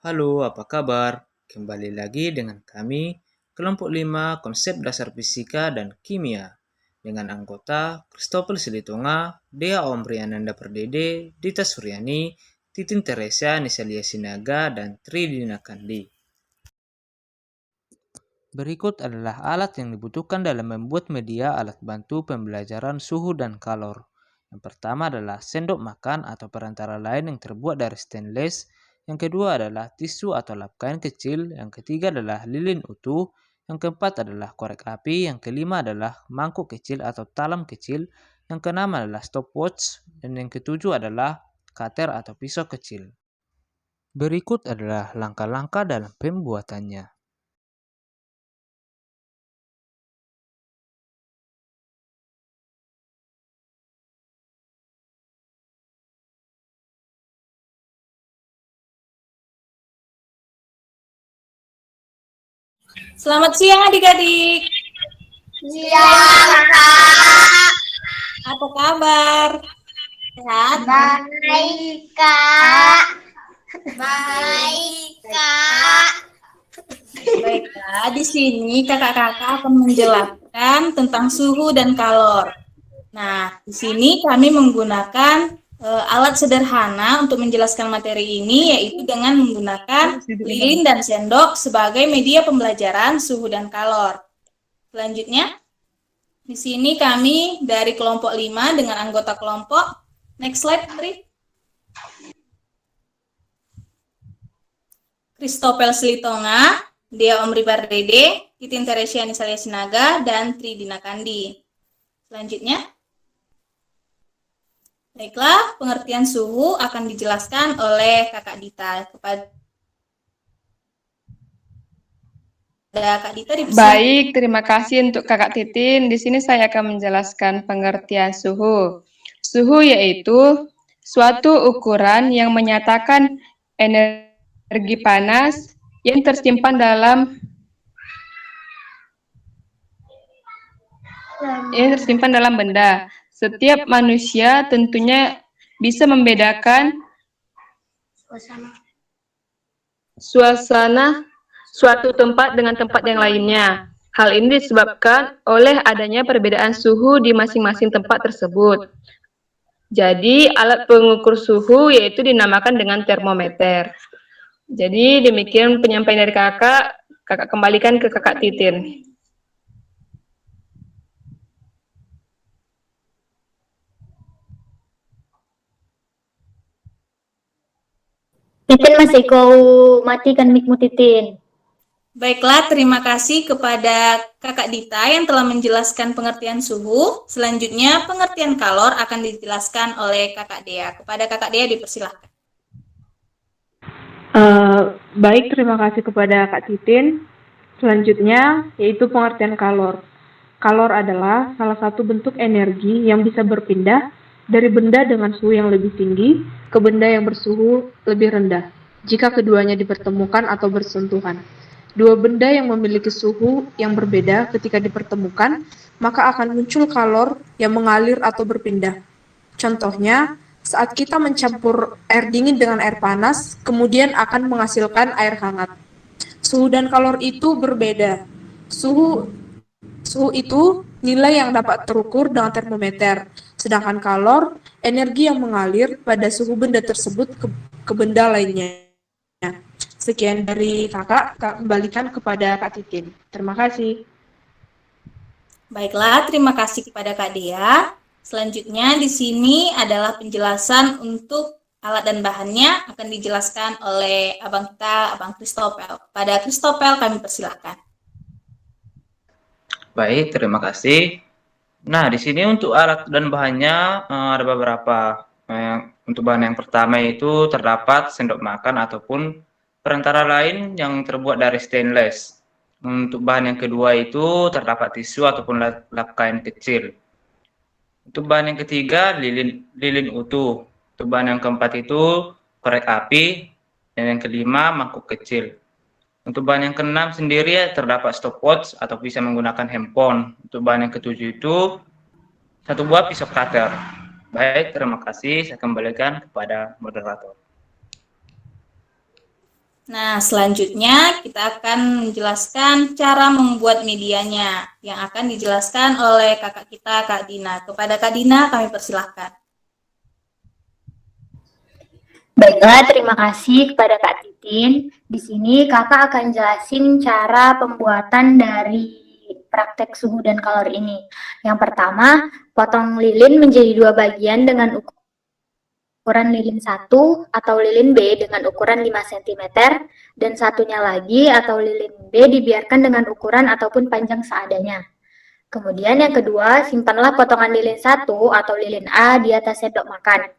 Halo, apa kabar? Kembali lagi dengan kami, kelompok 5 Konsep Dasar Fisika dan Kimia, dengan anggota Christopher Silitonga, Dea Omriananda Perdede, Dita Suryani, Titin Teresa Nisalia Sinaga, dan Tri Dina Kandi. Berikut adalah alat yang dibutuhkan dalam membuat media alat bantu pembelajaran suhu dan kalor. Yang pertama adalah sendok makan atau perantara lain yang terbuat dari stainless. Yang kedua adalah tisu atau lap kain kecil. Yang ketiga adalah lilin utuh. Yang keempat adalah korek api. Yang kelima adalah mangkuk kecil atau talam kecil. Yang keenam adalah stopwatch. Dan yang ketujuh adalah cutter atau pisau kecil. Berikut adalah langkah-langkah dalam pembuatannya. Selamat siang adik-adik. Siang, Kak. Apa kabar? Sehat? Baik, Kak. Baik, Kak. Baiklah, di sini kakak-kakak akan menjelaskan tentang suhu dan kalor. Nah, di sini kami menggunakan alat sederhana untuk menjelaskan materi ini, yaitu dengan menggunakan lilin dan sendok sebagai media pembelajaran suhu dan kalor. Selanjutnya, di sini kami dari kelompok 5 dengan anggota kelompok. Next slide, Tri. Christopher Silitonga, Dea Omri Pardede, Titin Teresia Nisalia Sinaga, dan Tri Dina Kandi. Selanjutnya, baiklah, pengertian suhu akan dijelaskan oleh Kakak Dita. Kepada Kak Dita Baik, terima kasih untuk Kakak Titin. Di sini saya akan menjelaskan pengertian suhu. Suhu yaitu suatu ukuran yang menyatakan energi panas yang tersimpan dalam benda. Setiap manusia tentunya bisa membedakan suasana suatu tempat dengan tempat yang lainnya. Hal ini disebabkan oleh adanya perbedaan suhu di masing-masing tempat tersebut. Jadi, alat pengukur suhu yaitu dinamakan dengan termometer. Jadi, demikian penyampaian dari kakak. Kakak kembalikan ke kakak Titin. Titin masih kau matikan mic-mu, Titin. Baiklah, terima kasih kepada Kakak Dita yang telah menjelaskan pengertian suhu. Selanjutnya, pengertian kalor akan dijelaskan oleh Kakak Dea. Kepada Kakak Dea dipersilahkan. Baik, terima kasih kepada Kak Titin. Selanjutnya, yaitu pengertian kalor. Kalor adalah salah satu bentuk energi yang bisa berpindah dari benda dengan suhu yang lebih tinggi ke benda yang bersuhu lebih rendah, jika keduanya dipertemukan atau bersentuhan. Dua benda yang memiliki suhu yang berbeda ketika dipertemukan, maka akan muncul kalor yang mengalir atau berpindah. Contohnya, saat kita mencampur air dingin dengan air panas, kemudian akan menghasilkan air hangat. Suhu dan kalor itu berbeda. Suhu itu nilai yang dapat terukur dengan termometer, sedangkan kalor, energi yang mengalir pada suhu benda tersebut ke benda lainnya. Sekian dari kakak, kembalikan kepada Kak Titin. Terima kasih. Baiklah, terima kasih kepada Kak Dea. Selanjutnya di sini adalah penjelasan untuk alat dan bahannya akan dijelaskan oleh abang kita, Abang Christopher. Pada Christopher kami persilahkan. Baik, terima kasih. Nah, di sini untuk alat dan bahannya ada beberapa. Untuk bahan yang pertama itu terdapat sendok makan ataupun perantara lain yang terbuat dari stainless. Untuk bahan yang kedua itu terdapat tisu ataupun lap kain kecil. Untuk bahan yang ketiga lilin utuh. Untuk bahan yang keempat itu korek api, dan yang kelima mangkuk kecil. Untuk bahan yang keenam sendiri terdapat stopwatch atau bisa menggunakan handphone. Untuk bahan yang ketujuh itu satu buah pisau cutter. Baik, terima kasih. Saya kembalikan kepada moderator. Nah, selanjutnya kita akan menjelaskan cara membuat medianya yang akan dijelaskan oleh kakak kita, Kak Dina. Kepada Kak Dina, kami persilahkan. Baiklah, terima kasih kepada Kak Titin. Di sini kakak akan jelasin cara pembuatan dari praktek suhu dan kalori ini. Yang pertama, potong lilin menjadi 2 bagian dengan ukuran lilin 1 atau lilin B dengan ukuran 5 cm dan satunya lagi atau lilin B dibiarkan dengan ukuran ataupun panjang seadanya. Kemudian yang kedua, simpanlah potongan lilin 1 atau lilin A di atas sendok makan.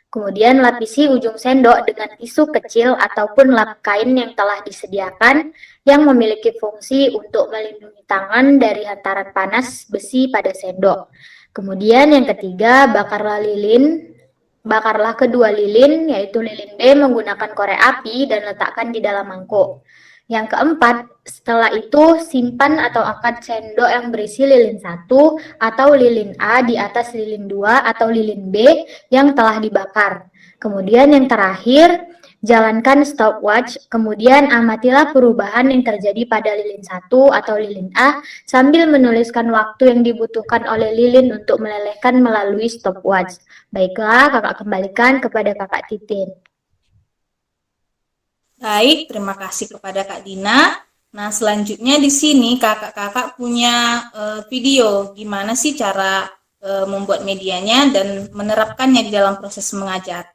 Kemudian lapisi ujung sendok dengan tisu kecil ataupun lap kain yang telah disediakan yang memiliki fungsi untuk melindungi tangan dari hantaran panas besi pada sendok. Kemudian yang ketiga, bakarlah kedua lilin, yaitu lilin B menggunakan korek api dan letakkan di dalam mangkuk. Yang keempat, setelah itu simpan atau angkat sendok yang berisi lilin 1 atau lilin A di atas lilin 2 atau lilin B yang telah dibakar. Kemudian yang terakhir, jalankan stopwatch, kemudian amatilah perubahan yang terjadi pada lilin 1 atau lilin A sambil menuliskan waktu yang dibutuhkan oleh lilin untuk melelehkan melalui stopwatch. Baiklah, kakak kembalikan kepada kakak Titin. Baik, terima kasih kepada Kak Dina. Nah, selanjutnya di sini kakak-kakak punya video gimana sih cara membuat medianya dan menerapkannya di dalam proses mengajar.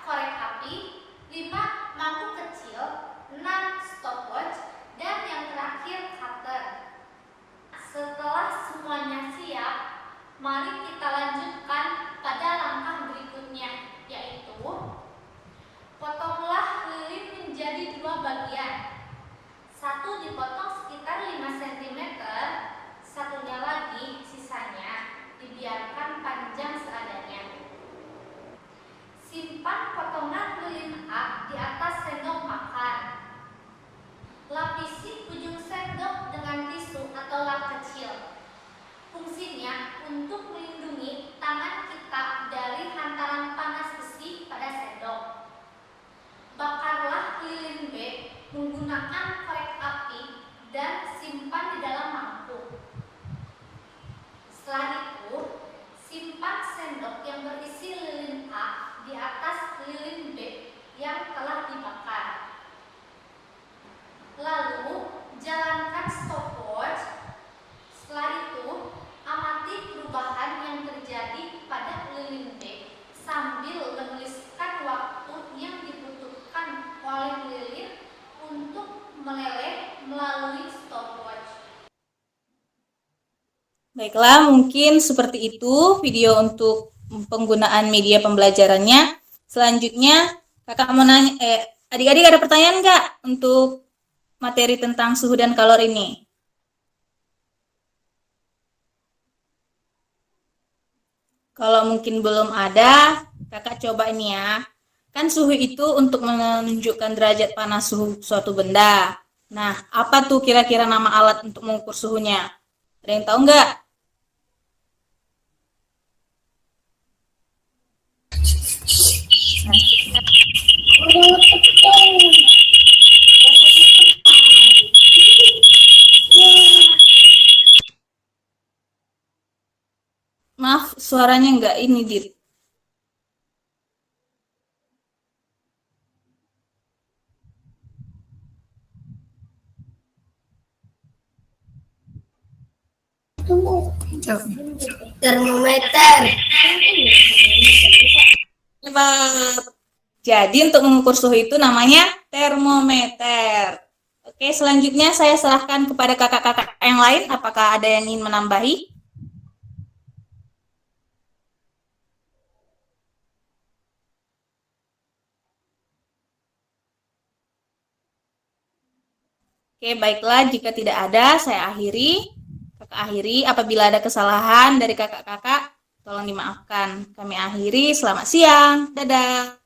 Korek api, 5 mangkuk kecil, 6 stopwatch, dan yang terakhir cutter. Setelah semuanya siap, mari kita lanjutkan pada langkah berikutnya, yaitu potonglah lilin menjadi 2 bagian. Satu dipotong sekitar 5 cm, satunya lagi sisanya dibiarkan panjang seadanya. Simpan potongan lilin A di atas sendok makan. Lapisi ujung sendok dengan tisu atau lap kecil. Fungsinya untuk melindungi tangan kita dari hantaran panas besi pada sendok. Bakarlah lilin B menggunakan korek api dan simpan di dalam mangkuk. Setelah itu, simpan sendok yang berisi lilin A di atas lilin B yang telah dibakar. Lalu, jalankan stopwatch. Setelah itu, amati perubahan yang terjadi pada lilin B sambil menuliskan waktu yang dibutuhkan oleh lilin untuk meleleh melalui stopwatch. Baiklah, mungkin seperti itu video untuk penggunaan media pembelajarannya. Selanjutnya, kakak mau nanya, adik-adik ada pertanyaan nggak untuk materi tentang suhu dan kalor ini? Kalau mungkin belum ada, kakak coba ini ya. Kan suhu itu untuk menunjukkan derajat panas suhu suatu benda. Nah, apa tuh kira-kira nama alat untuk mengukur suhunya? Ada yang tahu nggak? Maaf, suaranya nggak ini, Dit. Termometer. Jadi untuk mengukur suhu itu namanya termometer. Oke, selanjutnya saya serahkan kepada kakak-kakak yang lain. Apakah ada yang ingin menambahi? Oke, baiklah. Jika tidak ada, saya akhiri. Kakak akhiri. Apabila ada kesalahan dari kakak-kakak, tolong dimaafkan. Kami akhiri. Selamat siang. Dadah.